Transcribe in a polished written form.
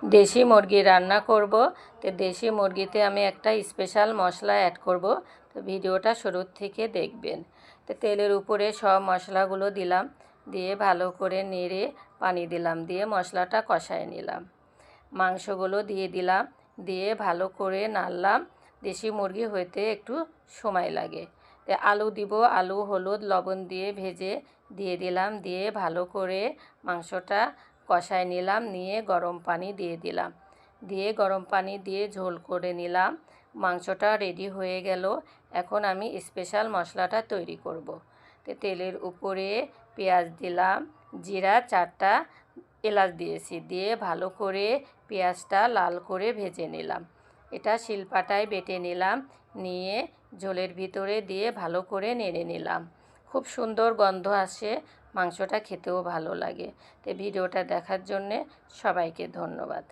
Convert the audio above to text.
দেশি মুরগি রান্না করব। তো দেশি মুরগিতে আমি একটা স্পেশাল মশলা অ্যাড করব। তো ভিডিওটা শুরুর থেকে দেখবেন। তো তেলের উপরে সব মশলাগুলো দিলাম, দিয়ে ভালো করে নেড়ে পানি দিলাম, দিয়ে মশলাটা কষায় নিলাম। মাংসগুলো দিয়ে দিলাম, দিয়ে ভালো করে নাড়লাম। দেশি মুরগি হইতে একটু সময় লাগে। তো আলু দিব, আলু হলুদ লবণ দিয়ে ভেজে দিয়ে দিলাম, দিয়ে ভালো করে মাংসটা কষায় নিলাম, নিয়ে গরম পানি দিয়ে দিলাম, দিয়ে গরম পানি দিয়ে ঝোল করে নিলাম। মাংসটা রেডি হয়ে গেল। এখন আমি স্পেশাল মশলাটা তৈরি করব। তো তেলের উপরে পেঁয়াজ দিলাম, জিরা 4টা, এলাচ দিয়েছি, দিয়ে ভালো করে পেঁয়াজটা লাল করে ভেজে নিলাম। এটা শিলপাটায় বেটে নিলাম, নিয়ে ঝোলের ভিতরে দিয়ে ভালো করে নেড়ে নিলাম। খুব সুন্দর গন্ধ আসে, মাংসটা খেতেও ভালো লাগে। তো ভিডিওটা দেখার জন্যে সবাইকে ধন্যবাদ।